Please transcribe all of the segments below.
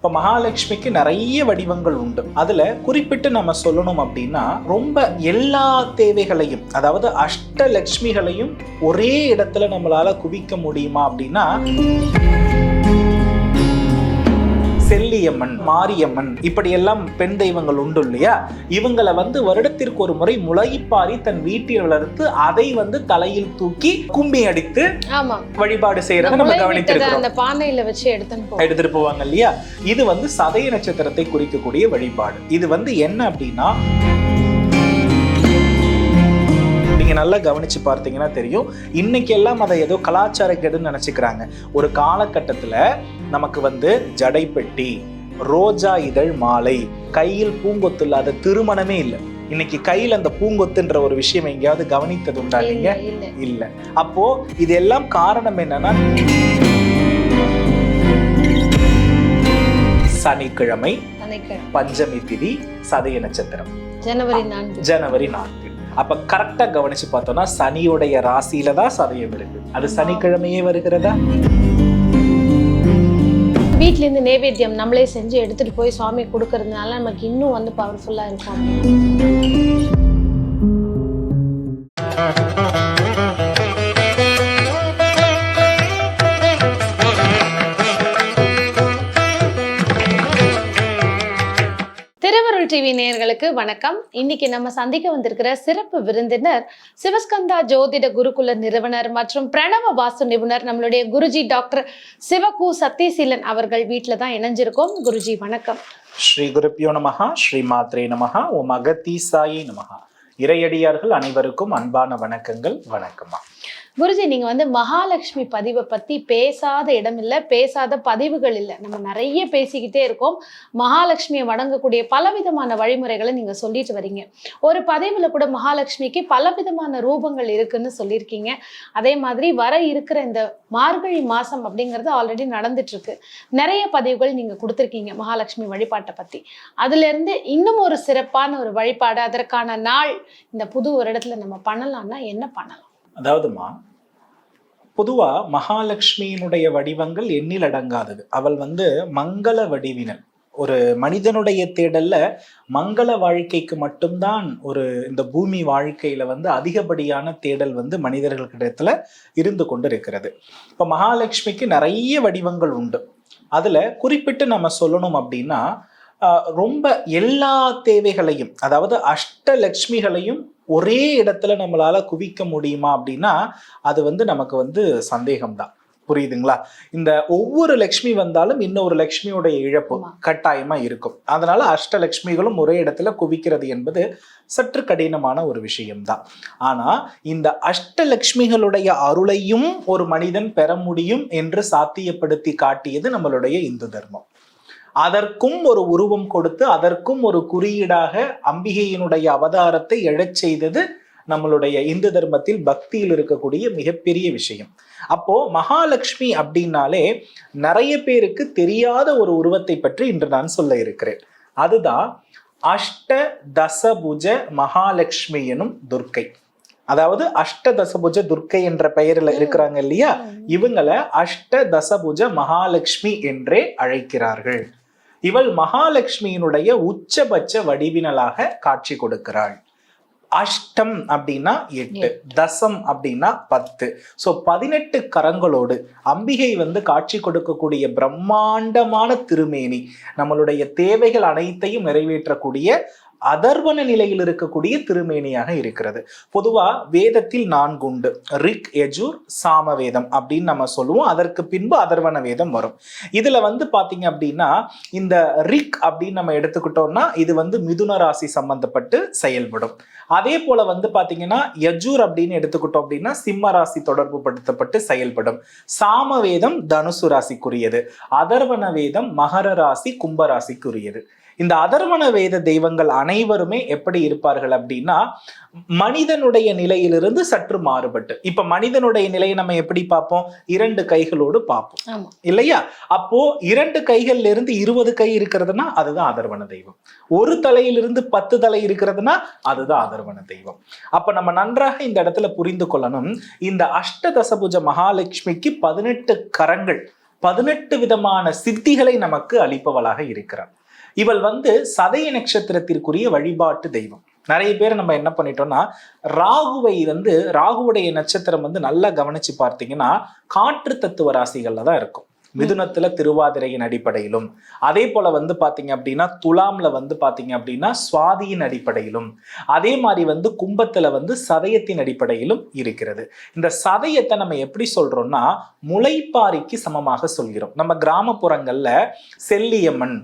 இப்ப மகாலட்சுமிக்கு நிறைய வடிவங்கள் உண்டு. அதுல குறிப்பிட்டு நம்ம சொல்லணும் அப்படின்னா, ரொம்ப எல்லா தேவைகளையும், அதாவது அஷ்டலட்சுமிகளையும் ஒரே இடத்துல நம்மளால குவிக்க முடியுமா அப்படின்னா, செல்லியம்மன், மாரியம்மன், இப்படி எல்லாம் பெண் தெய்வங்கள் உண்டு இல்லையா? இவங்களை வருடத்திற்கு ஒரு முறை முளைப்பாரி தன் வீட்டில் வளர்த்து அதை தலையில் தூக்கி கும்பி அடித்து வழிபாடு செய்யறதை நம்ம கவனித்திருக்கிறோம். அந்த பானையில வச்சு எடுத்துட்டு போவாங்க இல்லையா? இது சதய நட்சத்திரத்தை குறிக்கக்கூடிய வழிபாடு. இது என்ன அப்படின்னா, நீங்க நல்லா கவனிச்சு பார்த்தீங்கன்னா தெரியும், இன்னைக்கு எல்லாம் அதை ஏதோ கலாச்சார கெடுன்னு நினைச்சுக்கிறாங்க. ஒரு காலகட்டத்துல நமக்கு ஜடைப்பெட்டி, ரோஜா இதழ் மாலை, கையில் பூங்கொத்து இல்லாத திருமணமே இல்லை. இன்னைக்கு கையில் அந்த பூங்கொத்துன்ற ஒரு விஷயம் எங்கேயாவது கவனித்தது உண்டா நீங்க? இல்ல. அப்போ இதெல்லாம் காரணம் என்னன்னா, சனிக்கிழமை, பஞ்சமி திதி, சதய நட்சத்திரம், ஜனவரி 4. அப்ப கரெக்டா கவனிச்சு பார்த்தோம்னா சனியுடைய ராசியில தான் சதயம் இருக்கு. அது சனிக்கிழமையே வருகிறதா? வீட்ல இருந்து நைவேத்தியம் நம்மளே செஞ்சு எடுத்துட்டு போய் சுவாமி கொடுக்கறதுனால நமக்கு இன்னும் பவர்ஃபுல்லா இருக்கும். டிவி நேயர்களுக்கு வணக்கம். இன்னைக்கு நம்ம சந்திக்க வந்திருக்கிற சிறப்பு விருந்தினர் சிவஸ்கந்தா ஜோதிட குருகுல நிறுவனர் மற்றும் பிரணவ வாஸ்து நிபுணர் நம்மளுடைய குருஜி டாக்டர் சிவகு சத்தியசீலன் அவர்கள் வீட்டில தான் இணைஞ்சிருக்கோம். குருஜி வணக்கம். ஸ்ரீ குருப்பியோ நமஹா, ஸ்ரீ மாத்ரே நமஹா, ஓம் அகத்தீசாயி நமஹா. இறையடியார்கள் அனைவருக்கும் அன்பான வணக்கங்கள். வணக்கம்மா. குருஜி, நீங்க மகாலட்சுமி பதிவை பத்தி பேசாத இடம் இல்லை, பேசாத பதிவுகள் இல்லை. நம்ம நிறைய பேசிக்கிட்டே இருக்கோம். மகாலட்சுமியை வணங்கக்கூடிய பலவிதமான வழிமுறைகளை நீங்க சொல்லிட்டு வரீங்க. ஒரு பதிவுல கூட மகாலட்சுமிக்கு பலவிதமான ரூபங்கள் இருக்குன்னு சொல்லியிருக்கீங்க. அதே மாதிரி வர இருக்கிற இந்த மார்கழி மாசம் அப்படிங்கிறது ஆல்ரெடி நடந்துட்டு இருக்கு. நிறைய பதிவுகள் நீங்க கொடுத்துருக்கீங்க மகாலட்சுமி வழிபாட்டை பத்தி. அதுல இருந்து இன்னும் ஒரு சிறப்பான ஒரு வழிபாடு, அதற்கான நாள் இந்த புது வருடத்துல நம்ம பண்ணலாம்னா என்ன பண்ணலாம்? அதாவதுமா, பொதுவா மகாலட்சுமியினுடைய வடிவங்கள் எண்ணில் அடங்காதது. அவள் மங்கள வடிவினல். ஒரு மனிதனுடைய தேடல்ல மங்கள வாழ்க்கைக்கு மட்டும்தான் இந்த பூமி வாழ்க்கையில அதிகப்படியான தேடல் மனிதர்களிடத்துல இருந்து கொண்டு இருக்கிறது. இப்ப மகாலட்சுமிக்கு நிறைய வடிவங்கள் உண்டு. அதுல குறிப்பிட்டு நம்ம சொல்லணும் அப்படின்னா, ரொம்ப எல்லா தேவைகளையும், அதாவது அஷ்டலட்சுமிகளையும் ஒரே இடத்துல நம்மளால குவிக்க முடியுமா அப்படின்னா, அது நமக்கு சந்தேகம்தான். புரியுதுங்களா? இந்த ஒவ்வொரு லட்சுமி வந்தாலும் இன்னொரு லட்சுமியோடைய இழப்பு கட்டாயமா இருக்கும். அதனால அஷ்டலட்சுமிகளும் ஒரே இடத்துல குவிக்கிறது என்பது சற்று கடினமான ஒரு விஷயம்தான். ஆனா இந்த அஷ்டலட்சுமிகளுடைய அருளையும் ஒரு மனிதன் பெற முடியும் என்று சாத்தியப்படுத்தி காட்டியது நம்மளுடைய இந்து தர்மம். அதற்கும் ஒரு உருவம் கொடுத்து அதற்கும் ஒரு குறியீடாக அம்பிகையினுடைய அவதாரத்தை எழச் செய்தது நம்மளுடைய இந்து தர்மத்தில் பக்தியில் இருக்கக்கூடிய மிகப்பெரிய விஷயம். அப்போ மகாலட்சுமி அப்படின்னாலே நிறைய பேருக்கு தெரியாத ஒரு உருவத்தை பற்றி இன்று நான் சொல்ல இருக்கிறேன். அதுதான் அஷ்ட தசபுஜ மகாலட்சுமி எனும் துர்க்கை. அதாவது அஷ்ட தசபுஜ துர்க்கை என்ற பெயரில் இருக்கிறாங்க இல்லையா? இவங்களை அஷ்ட தசபுஜ மகாலட்சுமி என்றே அழைக்கிறார்கள். இவள் மகாலட்சுமியினுடைய உச்சபட்ச வடிவினலாக காட்சி கொடுக்கிறாள். அஷ்டம் அப்படின்னா 8, தசம் அப்படின்னா 10. ஸோ 18 கரங்களோடு அம்பிகை காட்சி கொடுக்கக்கூடிய பிரம்மாண்டமான திருமேனி, நம்மளுடைய தேவைகள் அனைத்தையும் நிறைவேற்றக்கூடிய அதர்வன நிலையில் இருக்கக்கூடிய திருமேனியாக இருக்கிறது. பொதுவா வேதத்தில் 4 உண்டு. ரிக், யஜுர், சாமவேதம் அப்படின்னு நம்ம சொல்லுவோம். அதற்கு பின்பு அதர்வன வேதம் வரும். இதுல பாத்தீங்க அப்படின்னா, இந்த ரிக் அப்படின்னு நம்ம எடுத்துக்கிட்டோம்னா இது மிதுன ராசி சம்பந்தப்பட்டு செயல்படும். அதே போல பாத்தீங்கன்னா யஜூர் அப்படின்னு எடுத்துக்கிட்டோம் அப்படின்னா சிம்ம ராசி தொடர்பு படுத்தப்பட்டு செயல்படும். சாமவேதம் தனுசு ராசிக்குரியது. அதர்வன வேதம் மகர ராசி கும்ப ராசிக்குரியது. இந்த அதர்வன வேத தெய்வங்கள் அனைவருமே எப்படி இருப்பார்கள் அப்படின்னா, மனிதனுடைய நிலையிலிருந்து சற்று மாறுபட்டு. இப்ப மனிதனுடைய நிலையை நம்ம எப்படி பார்ப்போம்? 2 கைகளோடு பார்ப்போம் இல்லையா? அப்போ 2 கைகள்ல இருந்து 20 கை இருக்கிறதுனா அதுதான் அதர்வன தெய்வம். ஒரு தலையிலிருந்து 10 தலை இருக்கிறதுனா அதுதான் அதர்வன தெய்வம். அப்ப நம்ம நன்றாக இந்த இடத்துல புரிந்து கொள்ளணும், இந்த அஷ்ட தசபுஜ மகாலட்சுமிக்கு 18 கரங்கள். 18 விதமான சித்திகளை நமக்கு அளிப்பவளாக இருக்கிறார். இவள் வந்து சதய நட்சத்திரத்திற்குரிய வழிபாட்டு தெய்வம். நிறைய பேர் நம்ம என்ன பண்ணிட்டோம்னா, ராகுவுடைய நட்சத்திரம் வந்து நல்லா கவனிச்சு பார்த்தீங்கன்னா காற்று தத்துவ ராசிகள்ல தான் இருக்கும். மிதுனத்துல திருவாதிரையின் அடிப்படையிலும், அதே போல வந்து பாத்தீங்க அப்படின்னா துலாம்ல வந்து பாத்தீங்க அப்படின்னா சுவாதியின் அடிப்படையிலும், அதே மாதிரி வந்து கும்பத்துல வந்து சதயத்தின் அடிப்படையிலும் இருக்கிறது. இந்த சதயத்தை நம்ம எப்படி சொல்றோம்னா முளைப்பாரிக்கு சமமாக சொல்கிறோம். நம்ம கிராமப்புறங்கள்ல செல்லியம்மன்,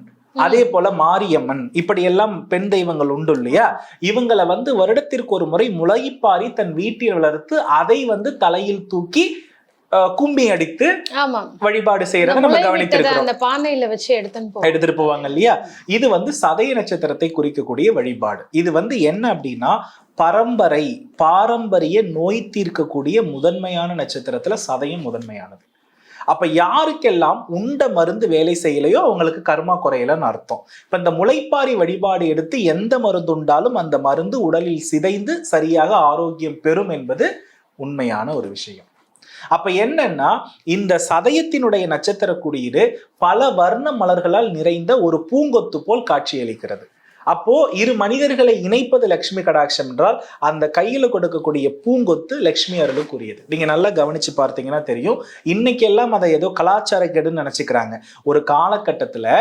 அதே போல மாரியம்மன், இப்படி எல்லாம் பெண் தெய்வங்கள் உண்டு இல்லையா? இவங்களை வந்து வருடத்திற்கு ஒரு முறை முளைப்பாரி தன் வீட்டில் வளர்த்து அதை வந்து தலையில் தூக்கி கும்பி அடித்து வழிபாடு செய்யறத நம்ம கவனித்திருக்கிறோம். அந்த பானையில வச்சு எடுத்துட்டு போவாங்க இல்லையா? இது வந்து சதய நட்சத்திரத்தை குறிக்கக்கூடிய வழிபாடு. இது வந்து என்ன அப்படின்னா பாரம்பரிய நோய் தீர்க்கக்கூடிய முதன்மையான நட்சத்திரத்துல சதயம் முதன்மையானது. அப்ப யாருக்கெல்லாம் உண்ட மருந்து வேலை செய்யலையோ அவங்களுக்கு கர்மா குறையலன்னு அர்த்தம். இப்ப இந்த முளைப்பாரி வழிபாடு எடுத்து எந்த மருந்து உண்டாலும் அந்த மருந்து உடலில் சிதைந்து சரியாக ஆரோக்கியம் பெறும் என்பது உண்மையான ஒரு விஷயம். அப்ப என்னன்னா இந்த சதயத்தினுடைய நட்சத்திர குறியீடு பல வர்ண மலர்களால் நிறைந்த ஒரு பூங்கொத்து போல் காட்சியளிக்கிறது. அப்போ இரு மனிதர்களை இணைப்பது லட்சுமி கடாட்சம் என்றால் அந்த கையில கொடுக்கக்கூடிய பூங்கொத்து லட்சுமி அருளுக்குரியது. நீங்க நல்லா கவனிச்சு பார்த்தீங்கன்னா தெரியும். இன்னைக்கு எல்லாம் அதை ஏதோ கலாச்சார கெடுன்னு நினைச்சுக்கிறாங்க. ஒரு காலகட்டத்துல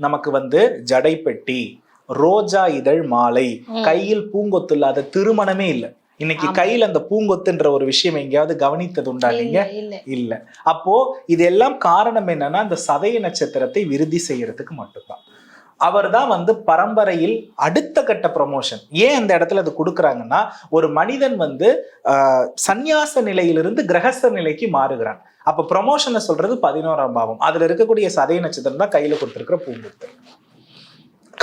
நமக்கு வந்து ஜடை பெட்டி, ரோஜா இதழ் மாலை, கையில் பூங்கொத்து இல்லாத திருமணமே இல்லை. இன்னைக்கு கையில அந்த பூங்கொத்துன்ற ஒரு விஷயம் எங்கேயாவது கவனித்தது உண்டா நீங்க? இல்ல. அப்போ இதெல்லாம் காரணம் என்னன்னா அந்த சதய நட்சத்திரத்தை விருத்தி செய்யறதுக்கு மட்டும்தான். அவர் தான் வந்து பரம்பரையில் அடுத்த கட்ட ப்ரமோஷன். ஏன் அந்த இடத்துல அது கொடுக்குறாங்கன்னா ஒரு மனிதன் வந்து சந்நியாச நிலையிலிருந்து கிரகஸ்த நிலைக்கு மாறுகிறான். அப்ப ப்ரமோஷனை சொல்றது 11ஆம் பாவம். அதுல இருக்கக்கூடிய சதய நட்சத்திரம் தான் கையில கொடுத்திருக்கிற பூங்கொத்து.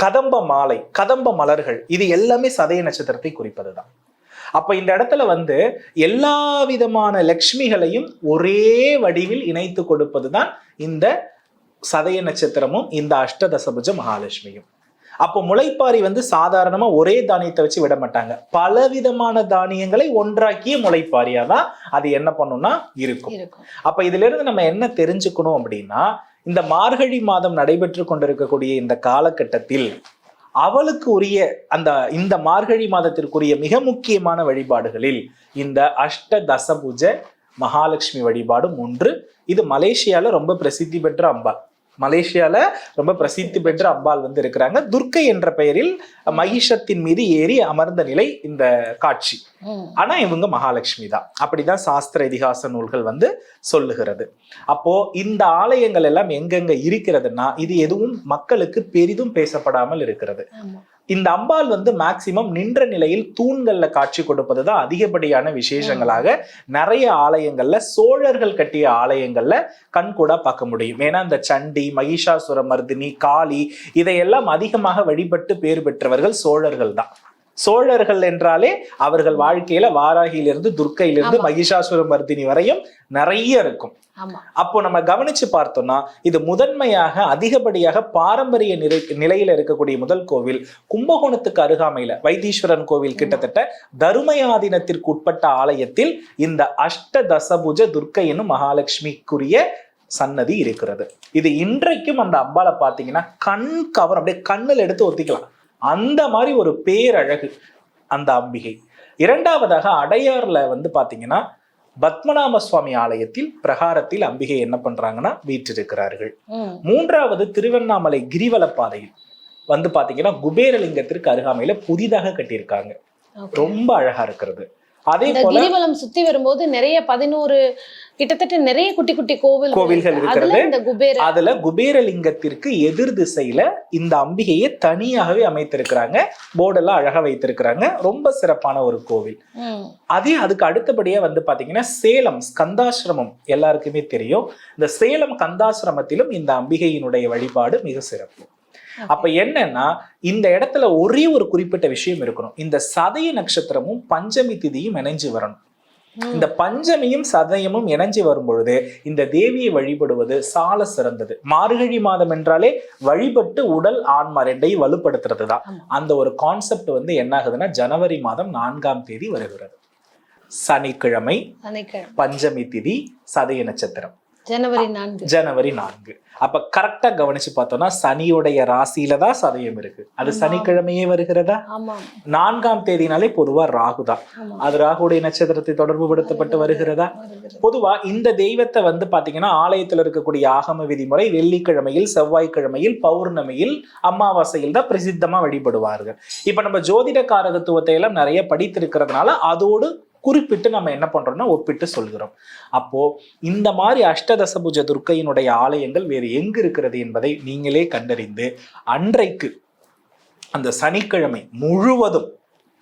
கதம்ப மாலை, கதம்ப மலர்கள், இது எல்லாமே சதய நட்சத்திரத்தை குறிப்பதுதான். அப்ப இந்த இடத்துல வந்து எல்லா விதமான லட்சுமிகளையும் ஒரே வடிவில் இணைத்து கொடுப்பதுதான் இந்த சதய நட்சத்திரமும் இந்த அஷ்டதசபுஜ மகாலட்சுமியும். அப்போ முளைப்பாரி வந்து சாதாரணமா ஒரே தானியத்தை வச்சு விட மாட்டாங்க. பலவிதமான தானியங்களை ஒன்றாக்கிய முளைப்பாரியா தான் அது என்ன பண்ணும்னா இருக்கும். அப்ப இதுல இருந்து நம்ம என்ன தெரிஞ்சுக்கணும் அப்படின்னா, இந்த மார்கழி மாதம் நடைபெற்று கொண்டிருக்கக்கூடிய இந்த காலகட்டத்தில் அவளுக்கு உரிய இந்த மார்கழி மாதத்திற்குரிய மிக முக்கியமான வழிபாடுகளில் இந்த அஷ்டதசபுஜ மகாலட்சுமி வழிபாடும் ஒன்று. இது மலேசியால ரொம்ப பிரசித்தி பெற்ற அம்பாள். வந்து இருக்கிறாங்க. துர்க்கை என்ற பெயரில் மகிஷத்தின் மீது ஏறி அமர்ந்த நிலை இந்த காட்சி. ஆனா இவங்க மகாலட்சுமி தான். அப்படிதான் சாஸ்திர இதிகாச நூல்கள் வந்து சொல்லுகிறது. அப்போ இந்த ஆலயங்கள் எல்லாம் எங்கெங்க இருக்கிறதுனா இது எதுவும் மக்களுக்கு பெரிதும் பேசப்படாமல் இருக்கிறது. இந்த அம்பாள் வந்து மேக்சிமம் நின்ற நிலையில் தூண்கள்ல காட்சி கொடுப்பதுதான் அதிகப்படியான விசேஷங்களாக நிறைய ஆலயங்கள்ல, சோழர்கள் கட்டிய ஆலயங்கள்ல கண்கூடா பார்க்க முடியும். ஏன்னா இந்த சண்டி, மகிஷாசுர மர்தினி, காளி இதையெல்லாம் அதிகமாக வழிபட்டு பேர் பெற்றவர்கள் சோழர்கள் தான். சோழர்கள் என்றாலே அவர்கள் வாழ்க்கையில வாராகியிலிருந்து துர்க்கையிலிருந்து மகிஷாசுர மர்தினி வரையும் நிறைய இருக்கும். அப்போ நம்ம கவனிச்சு பார்த்தோம்னா இது முதன்மையாக அதிகப்படியாக பாரம்பரிய நிலையில இருக்கக்கூடிய முதல் கோவில் கும்பகோணத்துக்கு அருகாமையில வைத்தீஸ்வரன் கோவில் கிட்டத்தட்ட தருமயாதீனத்திற்கு உட்பட்ட ஆலயத்தில் இந்த அஷ்டதசபுஜ துர்க்கை என்னும் மகாலட்சுமிக்குரிய சன்னதி இருக்கிறது. இது இன்றைக்கும் அந்த அம்பாளை பார்த்தீங்கன்னா கண் கவர், அப்படியே கண்ணில் எடுத்து ஒத்திக்கலாம். அந்த மாதிரி ஒரு பேரழகு அந்த அம்பிகை. இரண்டாவதாக அடையார்ல வந்து பாத்தீங்கன்னா பத்மநாப சுவாமி ஆலயத்தில் பிரகாரத்தில் அம்பிகை என்ன பண்றாங்கன்னா வீற்றிருக்கிறார்கள். மூன்றாவது திருவண்ணாமலை கிரிவல பாதையில் வந்து பாத்தீங்கன்னா குபேரலிங்கத்திற்கு அருகாமையில புதிதாக கட்டியிருக்காங்க. ரொம்ப அழகா இருக்கிறது. அதே போல கிரிவலம் சுத்தி வரும்போது நிறைய 11 கிட்டத்தட்ட நிறைய குட்டி குட்டி கோவில்கள் இருக்கிறது. அதுல குபேரலிங்கத்திற்கு எதிர் திசையில இந்த அம்பிகையை தனியாகவே அமைத்திருக்கிறாங்க. போர்டெல்லாம் அழகா வைத்திருக்கிறாங்க. ரொம்ப சிறப்பான ஒரு கோவில். அதுக்கு அடுத்தபடியா வந்து பாத்தீங்கன்னா சேலம் ஸ்கந்தாசிரமம் எல்லாருக்குமே தெரியும். இந்த சேலம் கந்தாசிரமத்திலும் இந்த அம்பிகையினுடைய வழிபாடு மிக சிறப்பு. அப்ப என்னன்னா இந்த இடத்துல ஒரே ஒரு குறிப்பிட்ட விஷயம் இருக்கணும். இந்த சதய நட்சத்திரமும் பஞ்சமி திதியும் இணைஞ்சு வரணும். இந்த பஞ்சமியும் சதயமும் இணைஞ்சு வரும் பொழுது இந்த தேவியை வழிபடுவது சால சிறந்தது. மார்கழி மாதம் என்றாலே வழிபட்டு உடல் ஆன்மா ரெண்டையும் வலுப்படுத்துறது தான். அந்த ஒரு கான்செப்ட் வந்து என்ன ஆகுதுன்னா ஜனவரி மாதம் 4ஆம் தேதி வருகிறது. சனிக்கிழமை, பஞ்சமி திதி, சதய நட்சத்திரம். ஜனவரி 4. அப்ப கரெக்டா கவனிச்சு பார்த்தோம்னா சனியுடைய ராசியில தான் சதயம் இருக்கு. அது சனிக்கிழமையே வருகிறதா? 4ஆம் தேதினாலே பொதுவா ராகு தான். அது ராகுடைய நட்சத்திரத்தை தொடர்பு படுத்தப்பட்டு வருகிறதா? பொதுவா இந்த தெய்வத்தை வந்து பாத்தீங்கன்னா ஆலயத்தில் இருக்கக்கூடிய ஆகம விதிமுறை வெள்ளிக்கிழமையில், செவ்வாய்க்கிழமையில், பௌர்ணமியில், அமாவாசையில் தான் பிரசித்தமா வழிபடுவார்கள். இப்ப நம்ம ஜோதிட காரகத்துவத்தை எல்லாம் நிறைய படித்திருக்கிறதுனால அதோடு குறிப்பிட்டு நம்ம என்ன பண்றோம்னா ஒப்பிட்டு சொல்கிறோம். அப்போ இந்த மாதிரி அஷ்டதசபுஜ துர்க்கையினுடைய ஆலயங்கள் வேறு எங்கு இருக்கிறது என்பதை நீங்களே கண்டறிந்து அன்றைக்கு அந்த சனிக்கிழமை முழுவதும்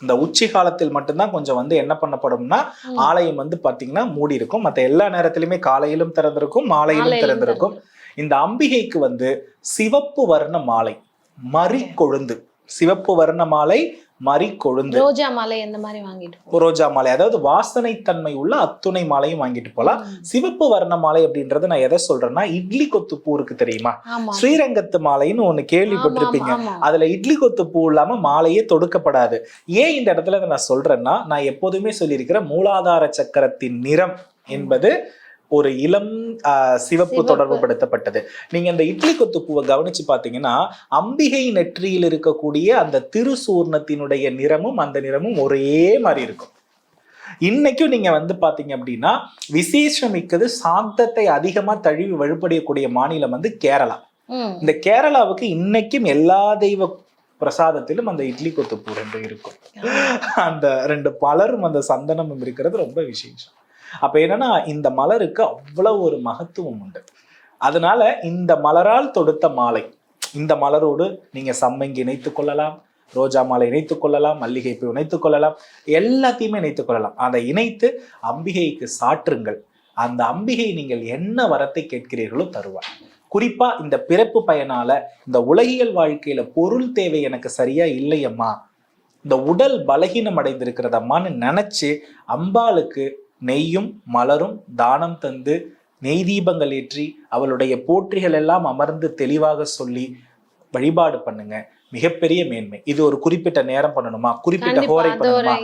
இந்த உச்சி காலத்தில் மட்டும்தான் கொஞ்சம் வந்து என்ன பண்ணப்படும்னா ஆலயம் வந்து பாத்தீங்கன்னா மூடி இருக்கும். மற்ற எல்லா நேரத்திலுமே காலையிலும் திறந்திருக்கும், மாலையிலும் திறந்திருக்கும். இந்த அம்பிகைக்கு வந்து சிவப்பு வர்ண மாலை, மறி கொழுந்து, சிவப்பு வர்ண மாலை, மறி கொழுந்து, ரோஜா மாலை, அந்த மாதிரி வாங்கிட்டு ரோஜா மாலை, அதாவது வாசனை தன்மை உள்ள அத்துணை மாலையும் வாங்கிட்டு போலாம். சிவப்பு வர்ண மாலை அப்படின்றது நான் எதை சொல்றேன்னா, இட்லி கொத்து பூ இருக்கு தெரியுமா, ஸ்ரீரங்கத்து மாலைன்னு ஒண்ணு கேள்விப்பட்டிருப்பீங்க. அதுல இட்லி கொத்து பூ இல்லாம மாலையே தொடுக்கப்படாது. ஏன் இந்த இடத்துல நான் சொல்றேன்னா, நான் எப்போதுமே சொல்லியிருக்கிற மூலாதார சக்கரத்தின் நிறம் என்பது ஒரு இளம் சிவப்பு தொடர்பு படுத்தப்பட்டது. நீங்க அந்த இட்லி கொத்து பூவை கவனிச்சு பாத்தீங்கன்னா அம்பிகை நெற்றியில் இருக்கக்கூடிய அந்த திருசூர்ணத்தினுடைய நிறமும் அந்த நிறமும் ஒரே மாதிரி இருக்கும். இன்னைக்கும் நீங்க வந்து பாத்தீங்க அப்படின்னா விசேஷமிக்கது சாந்தத்தை அதிகமா தழுவி வழிபடக்கூடிய மாநிலம் வந்து கேரளா. இந்த கேரளாவுக்கு இன்னைக்கும் எல்லா தெய்வ பிரசாதத்திலும் அந்த இட்லி கொத்து பூ 2 இருக்கும். அந்த 2 பலரும் அந்த சந்தனமும் இருக்கிறது ரொம்ப விசேஷம். அப்ப என்னன்னா இந்த மலருக்கு அவ்வளவு ஒரு மகத்துவம் உண்டு. அதனால இந்த மலரால் தொடுத்த மாலை, இந்த மலரோடு நீங்க சம்மங்கி இணைத்துக் கொள்ளலாம், ரோஜா மாலை இணைத்துக் கொள்ளலாம், மல்லிகை பூ இணைத்துக் கொள்ளலாம், எல்லாத்தையுமே இணைத்துக் கொள்ளலாம். அதை இணைத்து அம்பிகைக்கு சாற்றுங்கள். அந்த அம்பிகை நீங்கள் என்ன வரத்தை கேட்கிறீர்களோ தருவார். குறிப்பா இந்த பிறப்பு பயனால இந்த உலகியல் வாழ்க்கையில பொருள் தேவை எனக்கு சரியா இல்லையம்மா, இந்த உடல் பலகீனம் அடைந்திருக்கிறதம்மான்னு நினைச்சு அம்பாளுக்கு நெய்யும் மலரும் தானம் தந்து நெய் தீபங்கள் ஏற்றி அவளுடைய போற்றிகள் எல்லாம் அமர்ந்து தெளிவாக சொல்லி வழிபாடு பண்ணுங்க. மிகப்பெரிய மேன்மை. இது ஒரு குறிப்பிட்ட நேரம் பண்ணணுமா, குறிப்பிட்ட ஹோரை பண்ணணுமா,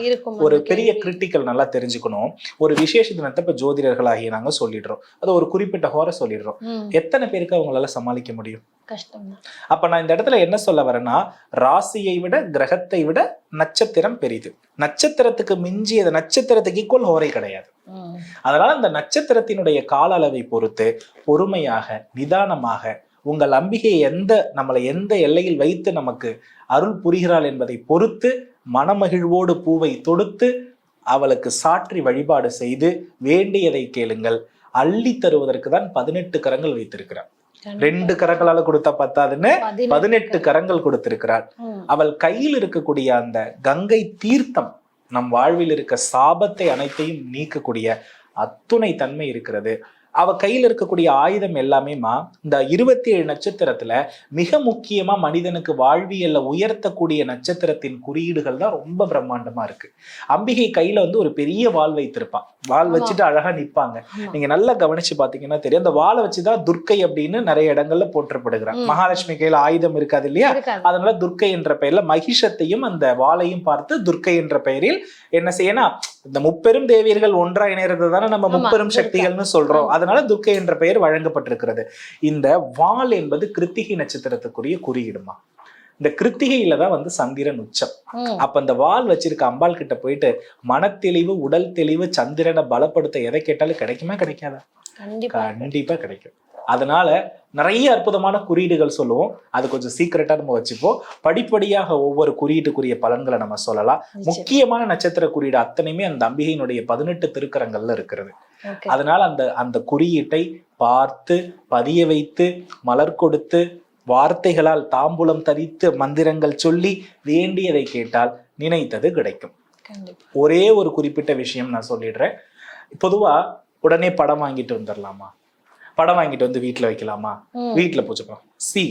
ஒரு பெரிய கிரிட்டிக்கல் நல்லா தெரிஞ்சுக்கணும். ஒரு விசேஷ தினத்தை இப்ப ஜோதிடர்களாகி நாங்க சொல்லிடுறோம், அது ஒரு குறிப்பிட்ட ஹோரை சொல்லிடுறோம். எத்தனை பேருக்கு அவங்களால சமாளிக்க முடியும்? கஷ்டம். அப்ப நான் இந்த இடத்துல என்ன சொல்ல வரேன்னா, ராசியை விட கிரகத்தை விட நட்சத்திரம் பெரிது. நட்சத்திரத்துக்கு மிஞ்சியது, நட்சத்திரத்துக்கு ஈக்குவல் ஹோரை கிடையாது. அதனால அந்த நட்சத்திரத்தினுடைய கால அளவை பொறுத்து பொறுமையாக நிதானமாக உங்கள் அம்பிகை நம்மளை எந்த எல்லையில் வைத்து நமக்கு அருள் புரிகிறாள் என்பதை பொறுத்து மனமகிழ்வோடு பூவை தொடுத்து அவளுக்கு சாற்றி வழிபாடு செய்து வேண்டியதை கேளுங்கள். அள்ளி தருவதற்கு தான் 18 கரங்கள் வைத்திருக்கிறார். 2 கரங்களால கொடுத்தா பத்தாதுன்னு 18 கரங்கள் கொடுத்திருக்கிறார். அவள் கையில் இருக்கக்கூடிய அந்த கங்கை தீர்த்தம் நம் வாழ்வில் இருக்க சாபத்தை அனைத்தையும் நீக்கக்கூடிய அத்துணை தன்மை இருக்கிறது. அவ கையில் இருக்கக்கூடிய ஆயுதம் எல்லாமேமா இந்த 27 நட்சத்திரத்துல மிக முக்கியமா மனிதனுக்கு வாழ்வியல்ல உயர்த்தக்கூடிய நட்சத்திரத்தின் குறியீடுகள் தான் ரொம்ப பிரம்மாண்டமா இருக்கு. அம்பிகை கையில வந்து ஒரு பெரிய வாள் வைத்திருப்பான். வாள் வச்சுட்டு அழகா நிப்பாங்க. நீங்க நல்லா கவனிச்சு பாத்தீங்கன்னா தெரியும், அந்த வாளை வச்சுதான் துர்க்கை அப்படின்னு நிறைய இடங்கள்ல போற்றப்படுகிறார். மகாலட்சுமி கையில ஆயுதம் இருக்காது இல்லையா, அதனால துர்க்கை என்ற பெயர்ல மகிஷத்தையும் அந்த வாளையும் பார்த்து துர்க்கை என்ற பெயரில் என்ன செய்யணும், இந்த முப்பெரும் தேவியர்கள் ஒன்றா இணைறது தானே நம்ம முப்பெரும் சக்திகள்னு சொல்றோம். அதனால துர்க்கை என்ற பெயர் வழங்கப்பட்டிருக்கிறது. இந்த வாள் என்பது கிருத்திகை நட்சத்திரத்துக்குரிய குறியீடுமா. இந்த கிருத்திகையில தான் வந்து சந்திரன் உச்சம். அப்ப அந்த வாள் வச்சிருக்க அம்பாள் கிட்ட போயிட்டு மனத்தெளிவு, உடல் தெளிவு, சந்திரனை பலப்படுத்த எதை கேட்டாலும் கிடைக்குமா கிடைக்காதா? கண்டிப்பா கிடைக்கும். அதனால நிறைய அற்புதமான குறியீடுகள் சொல்லுவோம். அது கொஞ்சம் சீக்கிரட்டா நம்ம வச்சுப்போம். படிப்படியாக ஒவ்வொரு குறியீட்டுக்குரிய பலன்களை நம்ம சொல்லலாம். முக்கியமான நட்சத்திர குறியீடு அத்தனையுமே அந்த அம்பிகையினுடைய 18 திருக்கரங்கள்ல இருக்கிறது. அதனால அந்த குறியீட்டை பார்த்து பதிய வைத்து மலர் கொடுத்து வார்த்தைகளால் தாம்பூலம் தரித்து மந்திரங்கள் சொல்லி வேண்டியதை கேட்டால் நினைத்தது கிடைக்கும். ஒரே ஒரு குறிப்பிட்ட விஷயம் நான் சொல்லிடுறேன். பொதுவா உடனே படம் வாங்கிட்டு வந்துடலாமா, படம் வாங்கிட்டு வந்து வீட்டுல வைக்கலாமா, வீட்டுல பூஜை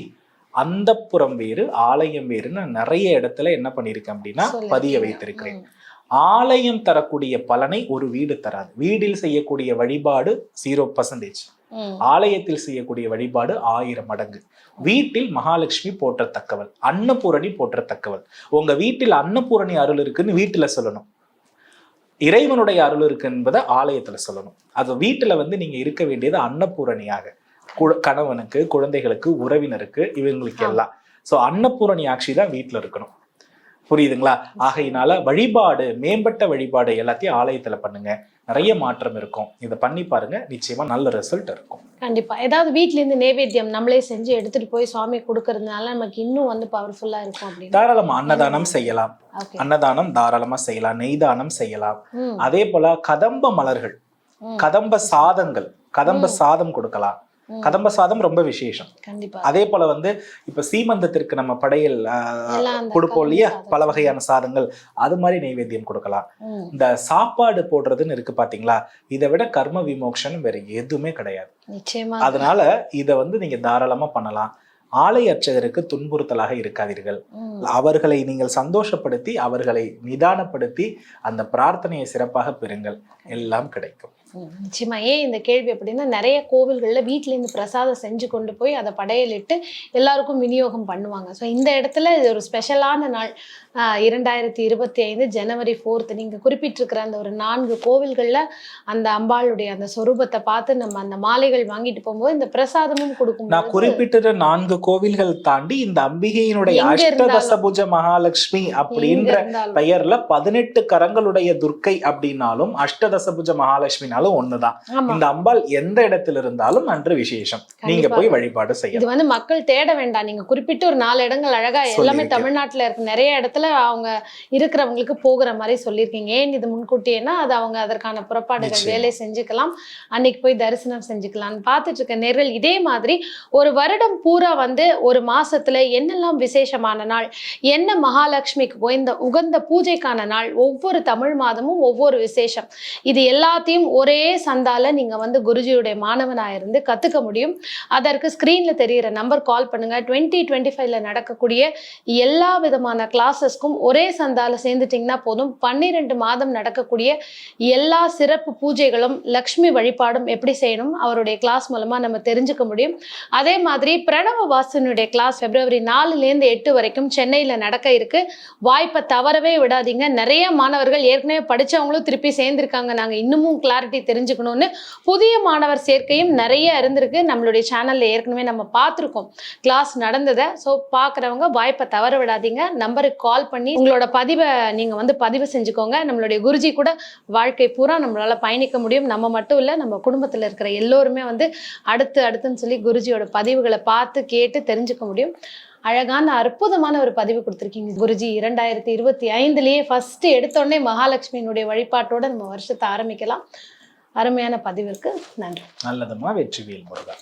அந்தப்புறம் வேறு ஆலயம் வேறுன்னு நிறைய இடத்துல என்ன பண்ணிருக்கேன் அப்படின்னா பதிய வைத்திருக்கிறேன். ஆலயம் தரக்கூடிய பலனை ஒரு வீடு தராது. வீடில் செய்யக்கூடிய வழிபாடு 0%, ஆலயத்தில் செய்யக்கூடிய வழிபாடு 1000 மடங்கு. வீட்டில் மகாலட்சுமி போற்றத்தக்கவள், அன்னபூரணி போற்றத்தக்கவள். உங்க வீட்டில் அன்னபூரணி அருள் இருக்குன்னு வீட்டுல சொல்லணும். இறைவனுடைய அருள் இருக்கு என்பதை ஆலயத்துல சொல்லணும். அது வீட்டுல வந்து நீங்க இருக்க வேண்டியது அன்னபூரணியாக, கணவனுக்கு, குழந்தைகளுக்கு, உறவினருக்கு, இவங்களுக்கு எல்லாம். சோ அன்னபூரணி ஆட்சி தான் வீட்டுல இருக்கணும். புரியுதுங்களா? ஆகையினால வழிபாடு, மேம்பட்ட வழிபாடு எல்லாத்தையும் ஆலயத்துல பண்ணுங்க, நிறைய மாற்றம் இருக்கும். இதை பண்ணி பாருங்க, நிச்சயமா நல்ல ரிசல்ட் இருக்கும். கண்டிப்பா. ஏதாவது வீட்ல இருந்து நைவேத்தியம் நம்மளே செஞ்சு எடுத்துட்டு போய் சுவாமி கொடுக்கறதுனால நமக்கு இன்னும் வந்து பவர்ஃபுல்லா இருக்கும் அப்படின்னு. தாராளமா அன்னதானம் செய்யலாம். அன்னதானம் தாராளமா செய்யலாம், நெய்தானம் செய்யலாம். அதே போல கதம்ப மலர்கள், கதம்ப சாதங்கள், கதம்ப சாதம் கொடுக்கலாம். கதம்ப சாதம் ரொம்ப விசேஷம். அதே போல வந்து இப்ப சீமந்தத்திற்கு நம்ம படையல் கொடுப்போம் இல்லையா, பல வகையான சாதங்கள், அது மாதிரி நைவேத்தியம் கொடுக்கலாம். இந்த சாப்பாடு போடுறதுன்னு இருக்கு பாத்தீங்களா, இதை விட கர்ம விமோக்ஷன் வேற எதுவுமே கிடையாது. அதனால இதை வந்து நீங்க தாராளமா பண்ணலாம். ஆலய அர்ச்சகருக்கு துன்புறுத்தலாக இருக்காதீர்கள். அவர்களை நீங்கள் சந்தோஷப்படுத்தி, அவர்களை நிதானப்படுத்தி அந்த பிரார்த்தனையை சிறப்பாக பெறுங்கள், எல்லாம் கிடைக்கும். நிச்சயமா. ஏன் இந்த கேள்வி அப்படின்னா, நிறைய கோவில்கள்ல வீட்டுல இருந்து பிரசாதம் செஞ்சு கொண்டு போய் அதை படையலிட்டு எல்லாருக்கும் விநியோகம் பண்ணுவாங்க. ஸோ இந்த இடத்துல இது ஒரு ஸ்பெஷலான நாள். 2025 ஜனவரி 4 நீங்க குறிப்பிட்டிருக்கிற அந்த ஒரு 4 கோவில்கள்ல அந்த அம்பாளுடைய அந்த சொரூபத்தை பார்த்து நம்ம அந்த மாலைகள் வாங்கிட்டு போகும்போது இந்த பிரசாதமும் கொடுக்கும். நான் குறிப்பிட்ட 4 கோவில்கள் தாண்டி இந்த அம்பிகையினுடைய அஷ்டதசபுஜ மகாலட்சுமி அப்படின்ற பெயர்ல 18 கரங்களுடைய துர்க்கை அப்படின்னாலும் அஷ்டதசபுஜ மகாலட்சுமினாலும் ஒண்ணுதான். இந்த அம்பாள் எந்த இடத்துல இருந்தாலும் அன்று விசேஷம், நீங்க போய் வழிபாடு செய்யலாம். இது வந்து மக்கள் தேட வேண்டாம். நீங்க குறிப்பிட்டு ஒரு 4 இடங்கள் அழகா எல்லாமே தமிழ்நாட்டுல இருக்கு, நிறைய இடத்துல அவங்க இருக்கிறவங்களுக்கு போகிற மாதிரி சொல்லியிருக்கீங்க. ஏன் இது முன்கூட்டியேன்னா அது அவங்க அதற்கான புறப்பாடுகள் வேலை செஞ்சுக்கலாம், அன்னைக்கு போய் தரிசனம் செஞ்சுக்கலாம்னு பார்த்துட்டு இருக்க நேர்கள். இதே மாதிரி ஒரு வருடம் பூரா வந்து ஒரு மாசத்துல என்னெல்லாம் விசேஷமான நாள், என்ன மகாலட்சுமிக்கு போய் இந்த உகந்த பூஜைக்கான நாள், ஒவ்வொரு தமிழ் மாதமும் ஒவ்வொரு விசேஷம், இது எல்லாத்தையும் ஒரே சந்தால நீங்க வந்து குருஜியுடைய மாணவனா இருந்து கத்துக்க முடியும். அதற்கு ஸ்கிரீன்ல தெரிகிற நம்பர் கால் பண்ணுங்க. 2025ல நடக்கக்கூடிய எல்லா விதமான கிளாஸஸ்க்கும் ஒரே சந்தால சேர்ந்துட்டீங்கன்னா போதும். 12 மாதம் நடக்கக்கூடிய எல்லா சிறப்பு பூஜைகளும் லக்ஷ்மி வழிபாடும் எப்படி செய்யணும் அவருடைய கிளாஸ் மூலமா நம்ம தெரிஞ்சுக்க முடியும். அதே மாதிரி பிரணவ வாசனுடைய கிளாஸ் February 4லேருந்து 8 வரைக்கும் சென்னையில நடக்க இருக்கு. வாய்ப்பை தவறவே விடாதீங்க. நிறைய மாணவர்கள் ஏற்கனவே படிச்சவங்களும் திருப்பி சேர்ந்திருக்காங்க. நாங்க இன்னமும் கிளாரிட்டி தெரிஞ்சுக்கணும்னு புதிய மாணவர் சேர்க்கையும் நிறைய இருந்திருக்கு. நம்மளுடைய சேனல்ல ஏற்கனவே நம்ம பார்த்துருக்கோம் கிளாஸ் நடந்ததை. ஸோ பார்க்குறவங்க வாய்ப்பை தவற விடாதீங்க. நம்பருக்கு கால் பண்ணி உங்களோட பதிவை நீங்க வந்து பதிவு செஞ்சுக்கோங்க. நம்மளுடைய குருஜி கூட வாழ்க்கை பூரா நம்மளால பயணிக்க முடியும். நம்ம மட்டும் இல்ல, நம்ம குடும்பத்துல இருக்கிற எல்லோருமே வந்து அடுத்துன்னு சொல்லி குருஜியோட பதிவுகளை பார்த்து கேட்டு தெரிஞ்சுக்க முடியும். அழகான அற்புதமான ஒரு பதிவு கொடுத்துருக்கீங்க குருஜி. 2025லேயே ஃபர்ஸ்ட் எடுத்தோடனே மகாலட்சுமியினுடைய வழிபாட்டோட நம்ம வருஷத்தை ஆரம்பிக்கலாம். அருமையான பதிவிற்கு நன்றி. நல்லதுமா. வெற்றிவேல் முருகா.